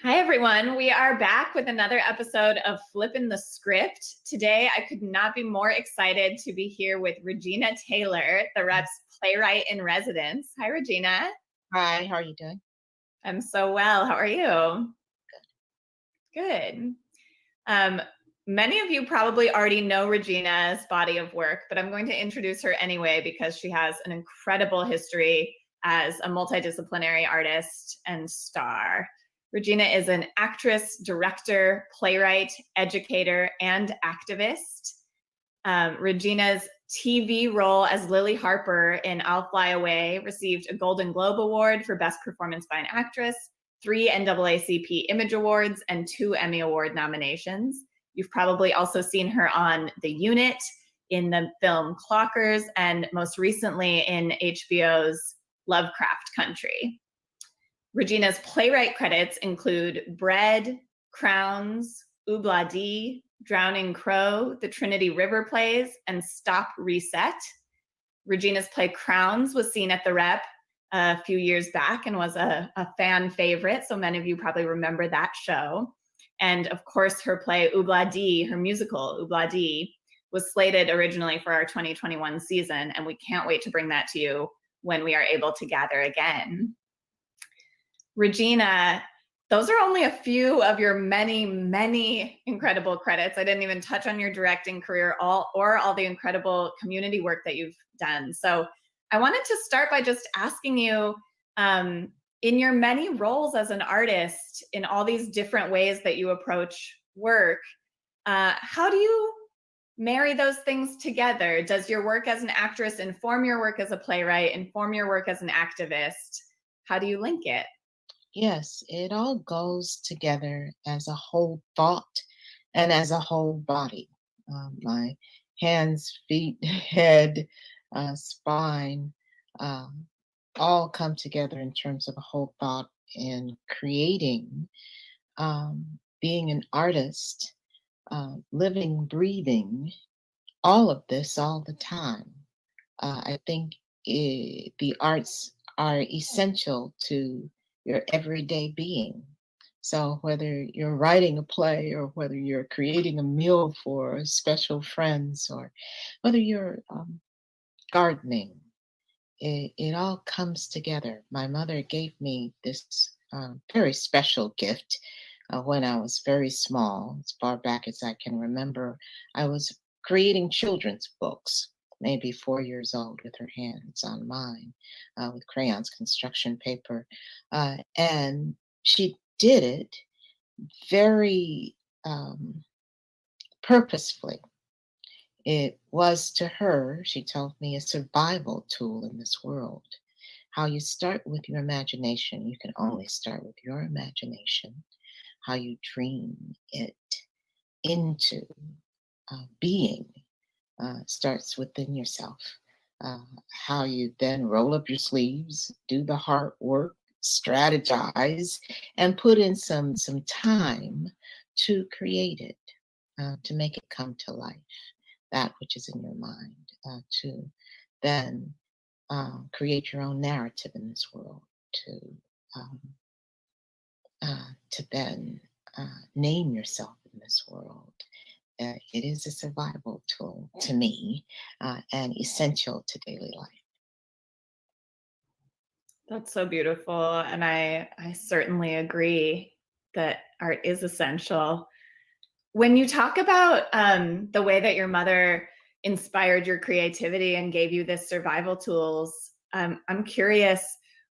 Hi, everyone. We are back with another episode of Flippin the Script. Today, I could not be more excited to be here with Regina Taylor, the Rep's Playwright in Residence. Hi, Regina. Hi, how are you doing? I'm so well. How are you? Good. Um, Many of you probably already know Regina's body of work, but I'm going to introduce her anyway because she has an incredible history as a multidisciplinary artist and star. Regina is an actress, director, playwright, educator, and activist. Regina's TV role as Lily Harper in I'll Fly Away received a Golden Globe Award for Best Performance by an Actress, 3 NAACP Image Awards, and 2 Emmy Award nominations. You've probably also seen her on The Unit, in the film Clockers, and most recently in HBO's Lovecraft Country. Regina's playwright credits include Bread, Crowns, Oobla Dee, Drowning Crow, the Trinity River Plays, and Stop Reset. Regina's play Crowns was seen at the Rep a few years back and was a fan favorite, so many of you probably remember that show. And of course, her play Oobla Dee, her musical Oobla Dee, was slated originally for our 2021 season, and we can't wait to bring that to you when we are able to gather again. Regina, those are only a few of your many, many incredible credits. I didn't even touch on your directing career or all the incredible community work that you've done. So I wanted to start by just asking you, in your many roles as an artist, in all these different ways that you approach work, how do you marry those things together? Does your work as an actress inform your work as a playwright, inform your work as an activist? How do you link it? Yes, it all goes together as a whole thought and as a whole body. My hands, feet, head, spine, um, all come together in terms of a whole thought in creating, being an artist, living, breathing, all of this all the time. I think the arts are essential to your everyday being. So, whether you're writing a play or whether you're creating a meal for special friends or whether you're gardening, it all comes together. My mother gave me this very special gift when I was very small, as far back as I can remember. I was creating children's books, maybe 4 years old, with her hands on mine, with crayons, construction paper. And she did it very purposefully. It was to her, she told me, a survival tool in this world. How you start with your imagination, you can only start with your imagination. How you dream it into being starts within yourself. How you then roll up your sleeves, do the hard work, strategize, and put in some time to create it, to make it come to life. That which is in your mind, to then create your own narrative in this world, um, to then name yourself in this world. It is a survival tool to me and essential to daily life. That's so beautiful. And I certainly agree that art is essential. When you talk about the way that your mother inspired your creativity and gave you this survival tools, I'm curious,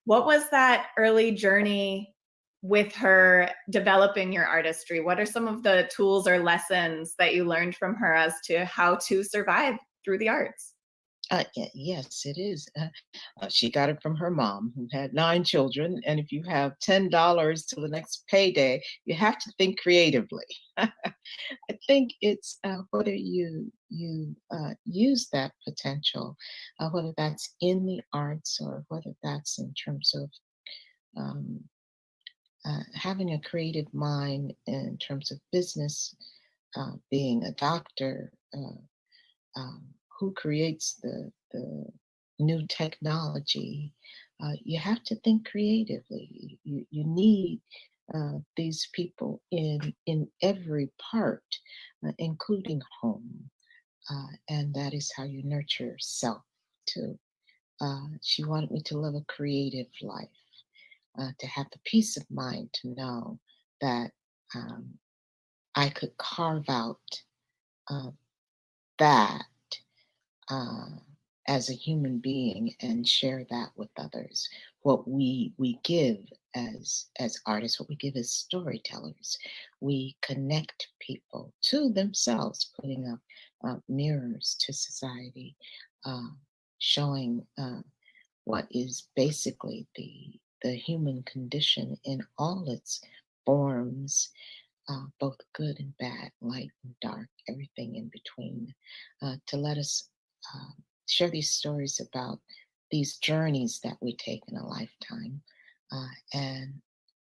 what was that early journey with her developing your artistry? What are some of the tools or lessons that you learned from her as to how to survive through the arts? Yes, it is. She got it from her mom, who had 9 children. And if you have $10 till the next payday, you have to think creatively. I think it's whether you use that potential, whether that's in the arts or whether that's in terms of um, having a creative mind in terms of business, being a doctor. Who creates the new technology, you have to think creatively. You need these people in every part, including home. And that is how you nurture self too. She wanted me to live a creative life, to have the peace of mind to know that um, I could carve out uh, that uh, as a human being and share that with others. What we give as artists, what we give as storytellers, we connect people to themselves, putting up mirrors to society, uh, showing what is basically the human condition in all its forms, both good and bad, light and dark, everything in between, to let us uh, share these stories about these journeys that we take in a lifetime. And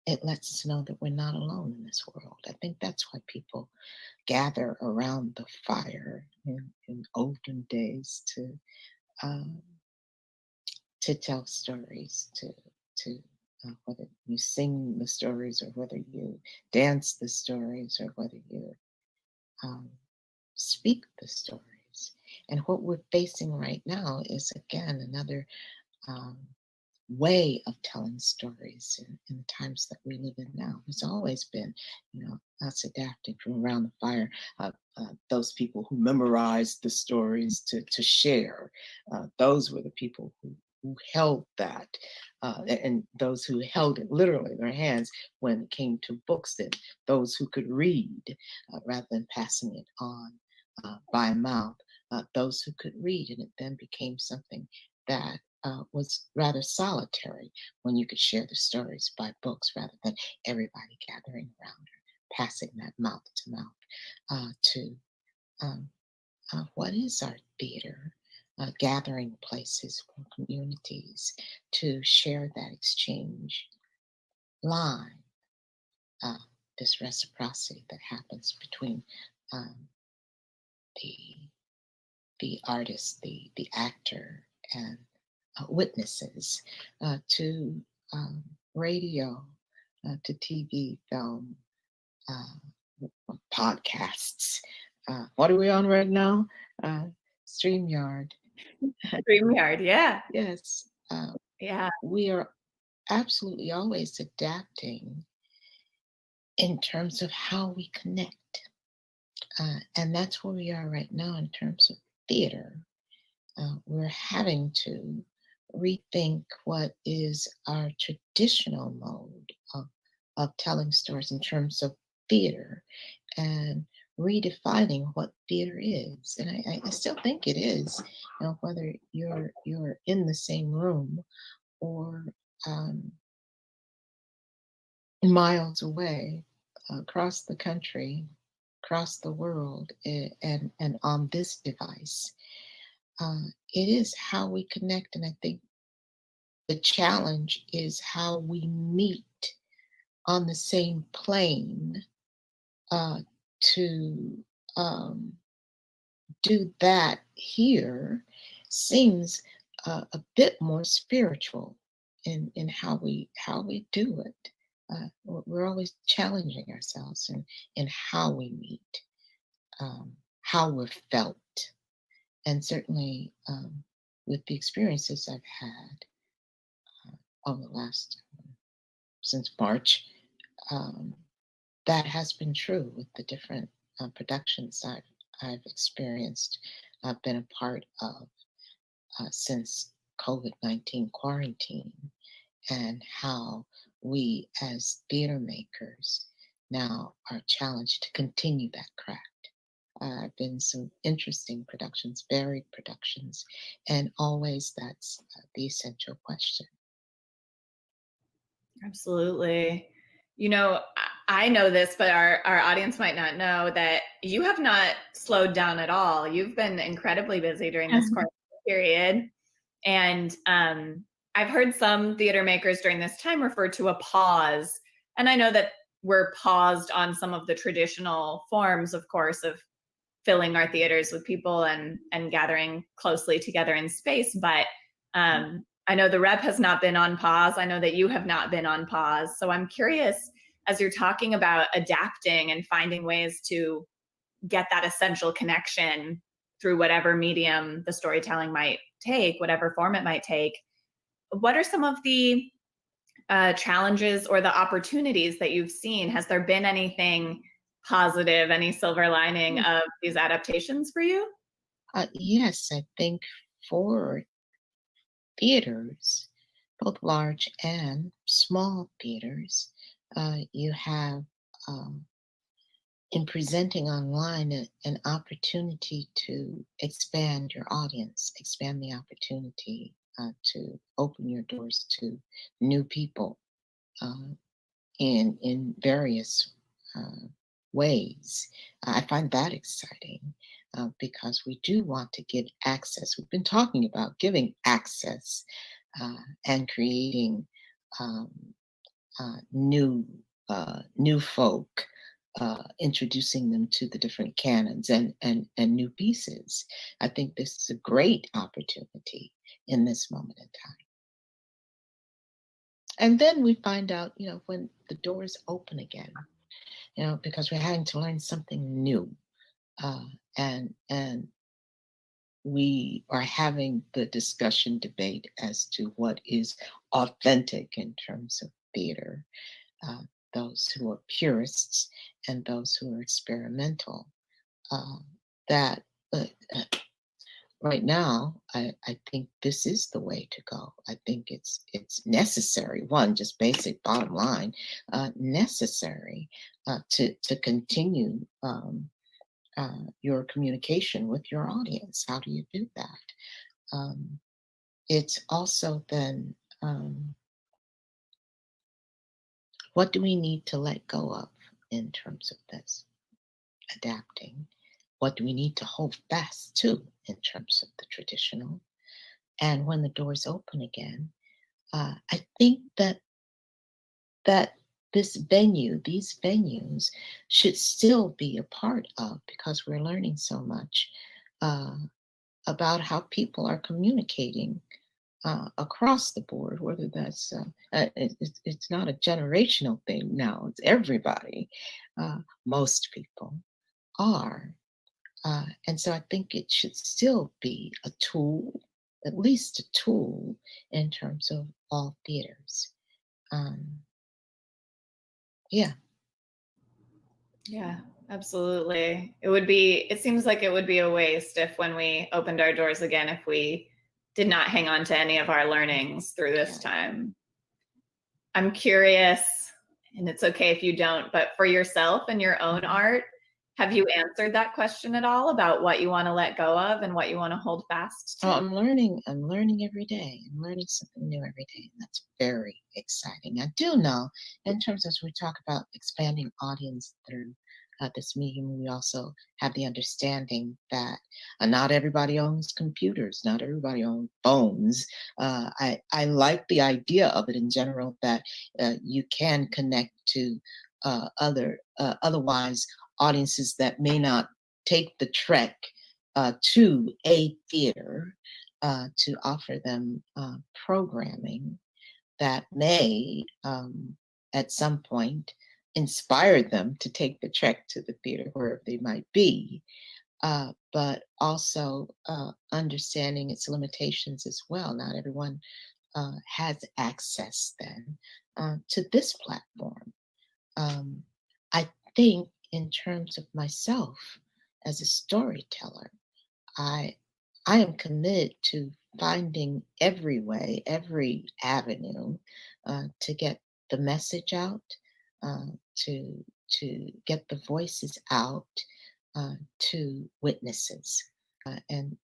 it lets us know that we're not alone in this world. I think that's why people gather around the fire in olden days um, to tell stories, to whether you sing the stories or whether you dance the stories or whether you um, speak the stories. And what we're facing right now is again another um, way of telling stories in the times that we live in now. There's always been, us adapting from around the fire. Those people who memorized the stories to share, those were the people who held that, and those who held it literally in their hands when it came to books, and those who could read rather than passing it on by mouth, those who could read, and it then became something that was rather solitary when you could share the stories by books rather than everybody gathering around or passing that mouth to mouth to um, what is our theater? Gathering places for communities to share that exchange line, uh, this reciprocity that happens between um, the the artist, the actor, and witnesses, to radio, to TV, film, podcasts. What are we on right now? Uh, StreamYard. StreamYard, yeah. Yes, Yeah. we are absolutely always adapting in terms of how we connect. And that's where we are right now in terms of theater. We're having to rethink what is our traditional mode of telling stories in terms of theater and redefining what theater is. And I still think it is, whether you're in the same room or um, miles away, across the country, across the world, and on this device. It is how we connect, and I think the challenge is how we meet on the same plane uh, to do that here seems a bit more spiritual in how we do it. We're always challenging ourselves in how we meet, how we're felt, and certainly with the experiences I've had over the last since March, um, that has been true with the different productions I've experienced, I've been a part of since COVID-19 quarantine, and how we as theater makers now are challenged to continue that craft. Been some interesting productions, varied productions, and always that's the essential question. Absolutely. I know this, but our audience might not know that you have not slowed down at all. You've been incredibly busy during this quarantine period. And I've heard some theater makers during this time refer to a pause. And I know that we're paused on some of the traditional forms, of course, of filling our theaters with people and gathering closely together in space. But I know the rep has not been on pause. I know that you have not been on pause. So I'm curious, as you're talking about adapting and finding ways to get that essential connection through whatever medium the storytelling might take, whatever form it might take, what are some of the challenges or the opportunities that you've seen? Has there been anything positive, any silver lining of these adaptations for you? Yes, I think for theaters, both large and small theaters, you have in presenting online an opportunity to expand your audience, expand the opportunity to open your doors to new people uh, in various uh, ways. I find that exciting because we do want to give access. We've been talking about giving access and creating um, new folk, introducing them to the different canons and new pieces. I think this is a great opportunity in this moment in time. And then we find out, when the doors open again, because we're having to learn something new, and we are having the discussion debate as to what is authentic in terms of theater. uh, those who are purists and those who are experimental. Uh, that uh, uh, right now, I think this is the way to go. I think it's necessary. One, just basic bottom line, necessary to continue your communication with your audience. How do you do that? Um, it's also then. What do we need to let go of in terms of this adapting? What do we need to hold fast to in terms of the traditional? And when the doors open again, I think that these venues, should still be a part of, because we're learning so much uh, about how people are communicating across the board, whether that's it's not a generational thing now, it's everybody. Most people are. And so I think it should still be a tool, at least a tool, in terms of all theaters. Um, yeah. Yeah, absolutely. It seems like it would be a waste if when we opened our doors again, if we did not hang on to any of our learnings through this Yeah. time. I'm curious, and it's okay if you don't, but for yourself and your own art, have you answered that question at all about what you want to let go of and what you want to hold fast Oh, to? I'm learning every day. I'm learning something new every day, and that's very exciting. I do know, in terms as we talk about expanding audience through this medium, we also have the understanding that not everybody owns computers, not everybody owns phones. I like the idea of it in general, that you can connect to otherwise audiences that may not take the trek to a theater, to offer them programming that may, at some point, inspire them to take the trek to the theater, wherever they might be, but also understanding its limitations as well. Not everyone has access then to this platform. Um, I think, in terms of myself as a storyteller, I I am committed to finding every way, every avenue to get the message out, uh, to get the voices out to witnesses, and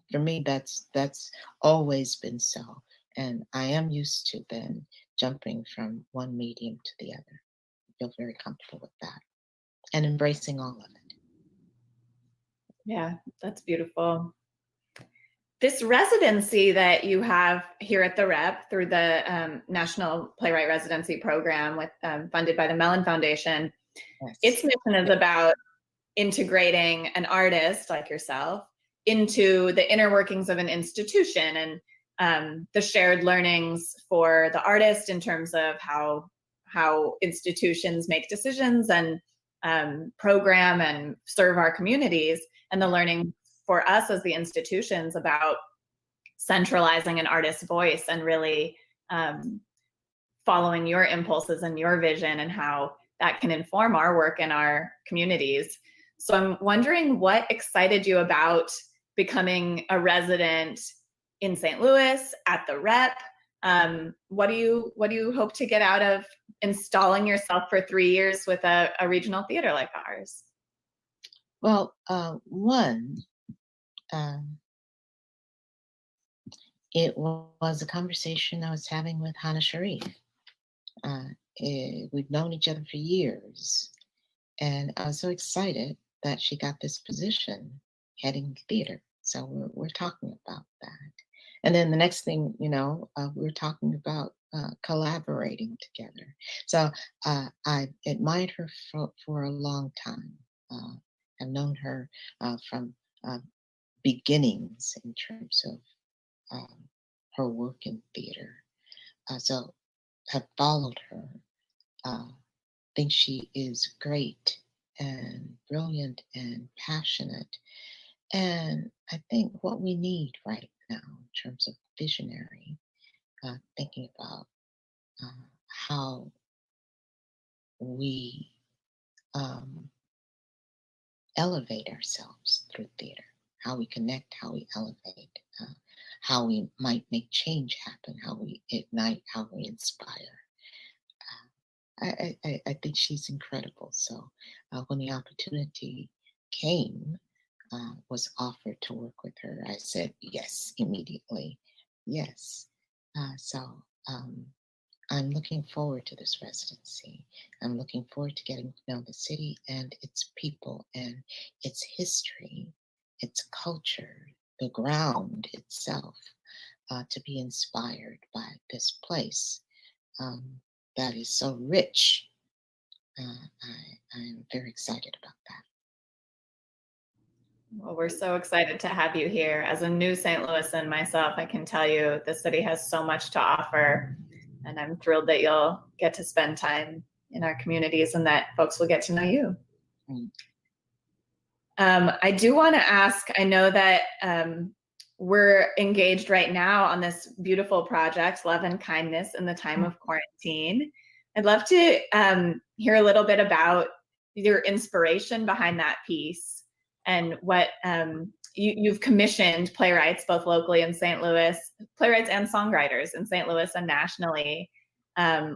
for me, that's always been so, and I am used to then jumping from one medium to the other. I feel very comfortable with that and embracing all of it. Yeah, that's beautiful. This residency that you have here at the Rep through the National Playwright Residency Program, funded by the Mellon Foundation, its Yes. mission is about integrating an artist like yourself into the inner workings of an institution, and the shared learnings for the artist in terms of how how institutions make decisions and program and serve our communities, and the learning for us as the institutions about centralizing an artist's voice and really um, following your impulses and your vision, and how that can inform our work in our communities. So I'm wondering what excited you about becoming a resident in St. Louis at the Rep. What do you hope to get out of installing yourself for 3 years with a regional theater like ours? Well, one, um, it was a conversation I was having with Hannah Sharif. We've known each other for years, and I was so excited that she got this position heading theater. So we're talking about that. And then the next thing, we're talking about collaborating together. So I admired her for a long time. I've known her from uh, beginnings in terms of her work in theater. So have followed her. Think she is great and brilliant and passionate. And I think what we need right now in terms of visionary, thinking about how we um, elevate ourselves through theater, how we connect, how we elevate, how we might make change happen, how we ignite, how we inspire. I think she's incredible. So when the opportunity came, was offered to work with her, I said yes immediately. Yes. So I'm looking forward to this residency. I'm looking forward to getting to know the city and its people and its history, its culture, the ground itself, to be inspired by this place um, that is so rich. I'm very excited about that. Well, we're so excited to have you here. As a new St. Louisan myself, I can tell you the city has so much to offer, and I'm thrilled that you'll get to spend time in our communities and that folks will get to know you. Mm. I do want to ask, I know that we're engaged right now on this beautiful project, Love and Kindness in the Time of Quarantine. I'd love to hear a little bit about your inspiration behind that piece and what you've commissioned playwrights, both locally in St. Louis, playwrights and songwriters in St. Louis and nationally,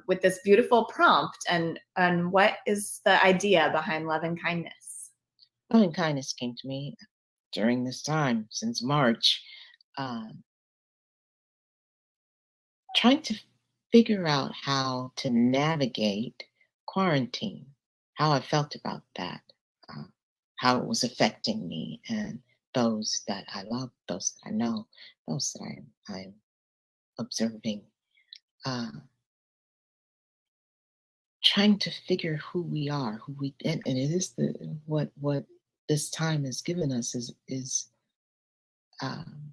with this beautiful prompt. And what is the idea behind Love and Kindness? Love and kindness came to me during this time since March, uh, trying to figure out how to navigate quarantine, how I felt about that, uh, how it was affecting me and those that I love, those that I know, those that I'm observing. Uh, Trying to figure who we are, and it is what this time has given us is um,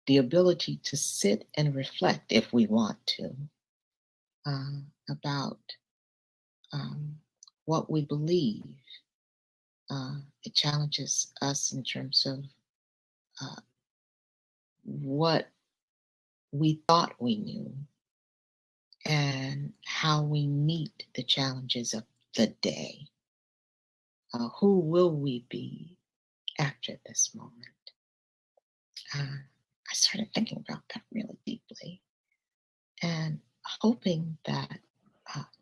the ability to sit and reflect if we want to, about um, what we believe. It challenges us in terms of uh, what we thought we knew and how we meet the challenges of the day. Who will we be after this moment? I started thinking about that really deeply and hoping that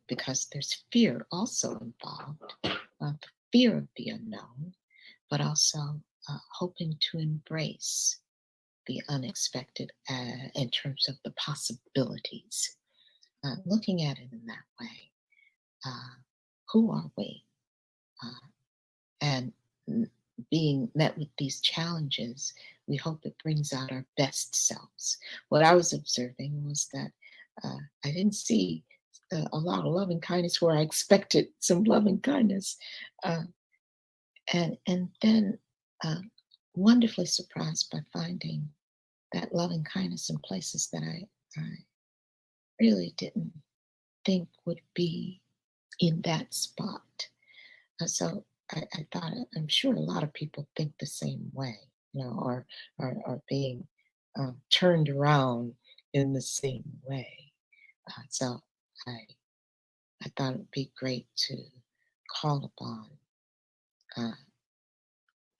because there's fear also involved, the fear of the unknown, but also hoping to embrace the unexpected in terms of the possibilities, looking at it in that way. Uh, who are we? Uh, and being met with these challenges, we hope it brings out our best selves. What I was observing was that I didn't see a lot of love and kindness where I expected some love and kindness, uh, and then wonderfully surprised by finding that love and kindness in places that I really didn't think would be in that spot. So I thought, I'm sure a lot of people think the same way, or are being turned around in the same way. So I, I thought it would be great to call upon uh,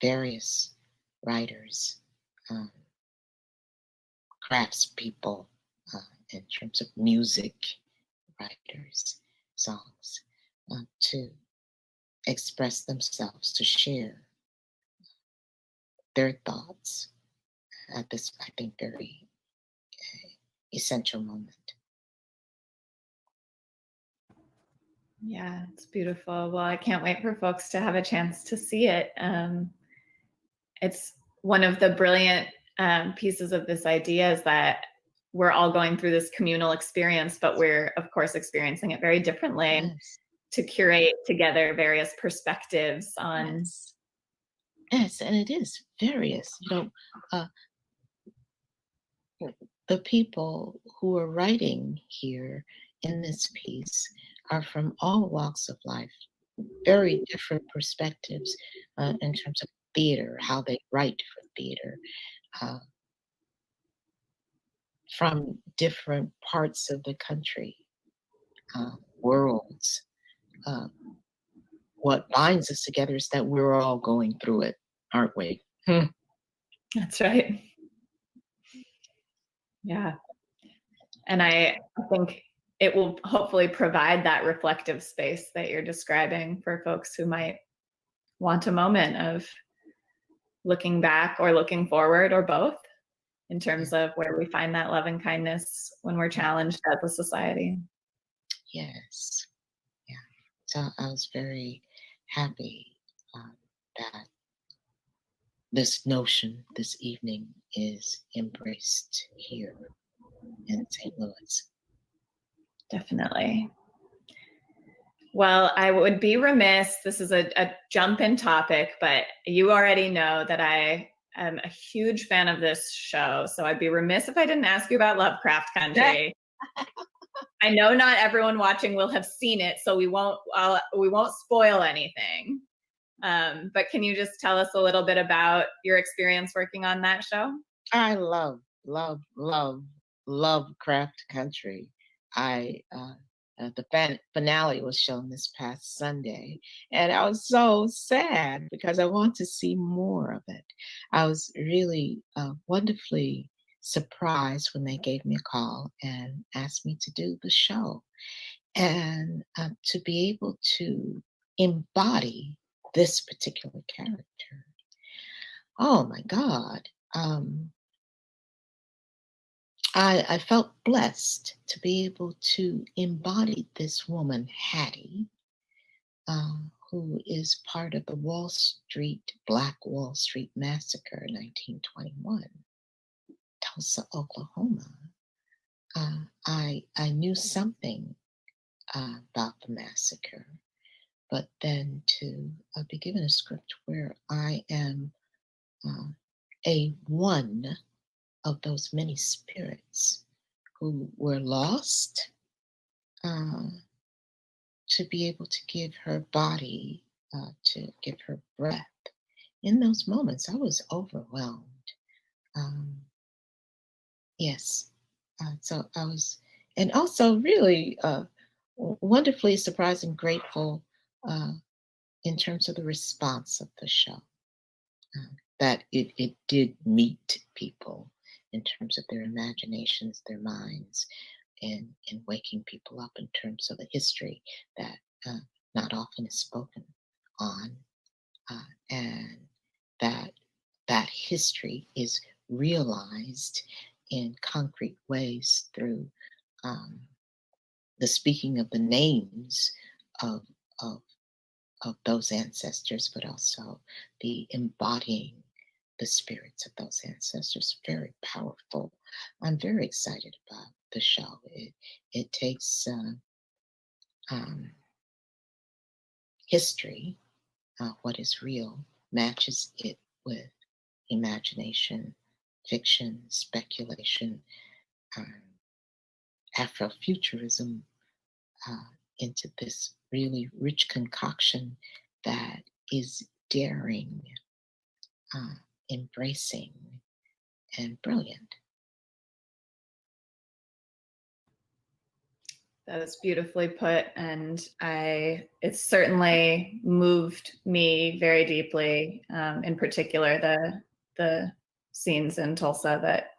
various writers, um, craftspeople, in terms of music, writers, songs, to express themselves, to share their thoughts at this, I think, very essential moment. Yeah, it's beautiful. Well, I can't wait for folks to have a chance to see it. It's one of the brilliant pieces of this idea is that we're all going through this communal experience, but we're, of course, experiencing it very differently. Yes, To curate together various perspectives on. yes, yes, and it is various. Uh, the people who are writing here in this piece are from all walks of life, very different perspectives in terms of theater, how they write for theater, uh, from different parts of the country, worlds. Uh, what binds us together is that we're all going through it, aren't we? Hmm. That's right. Yeah. And I think it will hopefully provide that reflective space that you're describing for folks who might want a moment of looking back or looking forward or both in Yeah. terms of where we find that love and kindness when we're challenged as a society. Yes. Yeah. So I was very happy that this notion this evening is embraced here in St. Louis. Definitely. Well, I would be remiss. This is a jump in topic, but you already know that I am a huge fan of this show. So I'd be remiss if I didn't ask you about Lovecraft Country. I know not everyone watching will have seen it, so we won't spoil anything. But can you just tell us a little bit about your experience working on that show? I love Craft Country. I the finale was shown this past Sunday, and I was so sad because I want to see more of it. I was really wonderfully surprised when they gave me a call and asked me to do the show, and to be able to embody this particular character. Oh my God. I felt blessed to be able to embody this woman, Hattie, who is part of the Black Wall Street Massacre in 1921, Tulsa, Oklahoma. I knew something about the massacre, but then to be given a script where I am uh, a one of those many spirits who were lost, uh, to be able to give her body, to give her breath. In those moments, I was overwhelmed. Um, yes. So I was, and also really wonderfully surprised and grateful uh, in terms of the response of the show. That it did meet people in terms of their imaginations, their minds, and waking people up in terms of a history that not often is spoken on, and that that history is realized in concrete ways through um, the speaking of the names of, of of those ancestors, but also the embodying the spirits of those ancestors. Very powerful. I'm very excited about the show. It takes um, history, what is real, matches it with imagination, fiction, speculation, um, Afrofuturism, into this really rich concoction that is daring, uh, embracing, and brilliant. That is beautifully put, and it's certainly moved me very deeply. In particular, the scenes in Tulsa that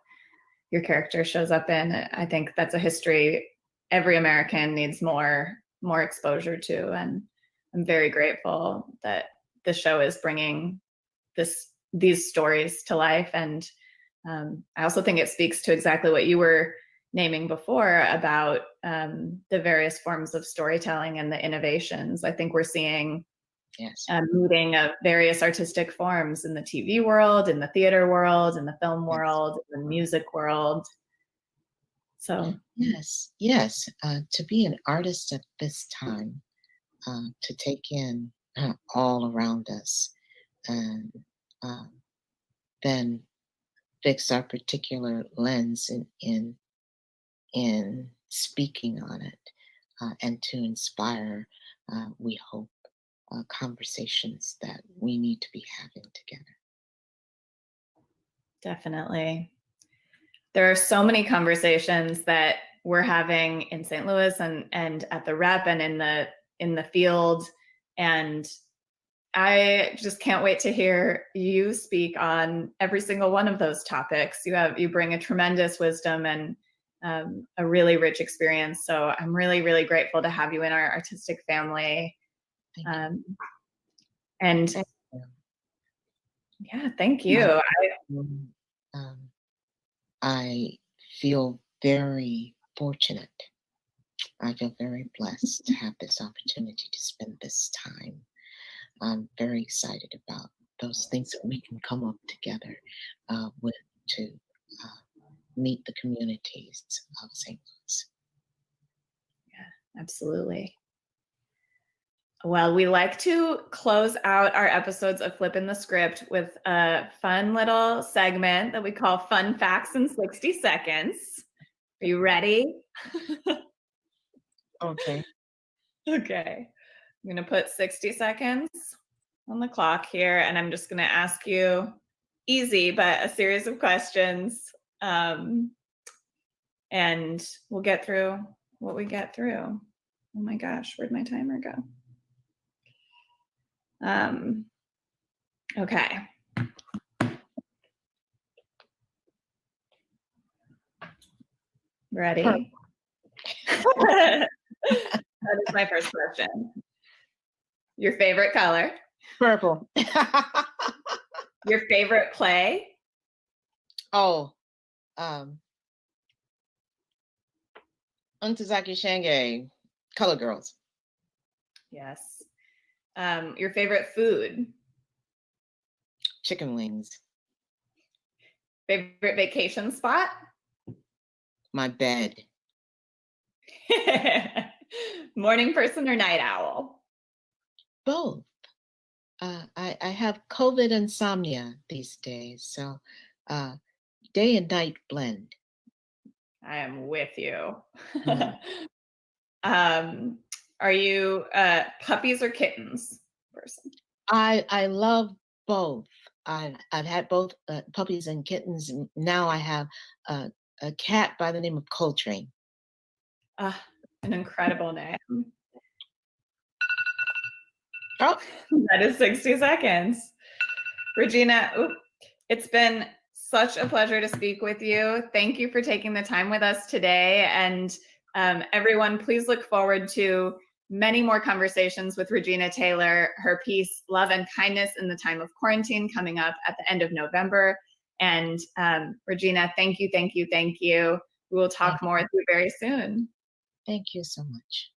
your character shows up in. I think that's a history every American needs more exposure to, and I'm very grateful that the show is bringing these stories to life. And I also think it speaks to exactly what you were naming before about the various forms of storytelling and the innovations. I think we're seeing Yes. meeting of various artistic forms in the TV world, in the theater world, in the film Yes. world, in the music world. So Yes, yes. To be an artist at this time, to take in all around us, and um, then fix our particular lens in speaking on it, and to inspire, we hope, conversations that we need to be having together. definitely. There are so many conversations that we're having in St. Louis and at the rep and in the field. And I just can't wait to hear you speak on every single one of those topics. You bring a tremendous wisdom and a really rich experience. So I'm really, really grateful to have you in our artistic family. Thank you. And Thank you. yeah, thank Yeah. you. I feel very fortunate. I feel very blessed to have this opportunity to spend this time. I'm very excited about those things that we can come up together with to meet the communities of St. Louis. Absolutely. Well, we like to close out our episodes of Flippin' the Script with a fun little segment that we call Fun Facts in 60 Seconds. Are you ready? Okay. Okay. I'm going to put 60 seconds on the clock here, and I'm just going to ask you easy, but a series of questions. And we'll get through what we get through. Oh my gosh, where'd my timer go? Okay. Ready? That is my first question. Your favorite color? Purple. Your favorite play? Oh, Untazaki Shange, Color Girls. Yes. Your favorite food? Chicken wings. Favorite vacation spot? My bed. Morning person or night owl? Both. I have COVID insomnia these days, so day and night blend. I am with you. Mm. Are you puppies or kittens person? I love both. I've had both puppies and kittens. And now I have a cat by the name of Coltrane. An incredible name. Oh, That is 60 seconds. Regina, it's been such a pleasure to speak with you. Thank you for taking the time with us today. And everyone, please look forward to many more conversations with Regina Taylor, her piece, Love and Kindness in the Time of Quarantine, coming up at the end of November. And Regina, thank you, thank you, thank you. We will talk more with you very soon. thank you so much.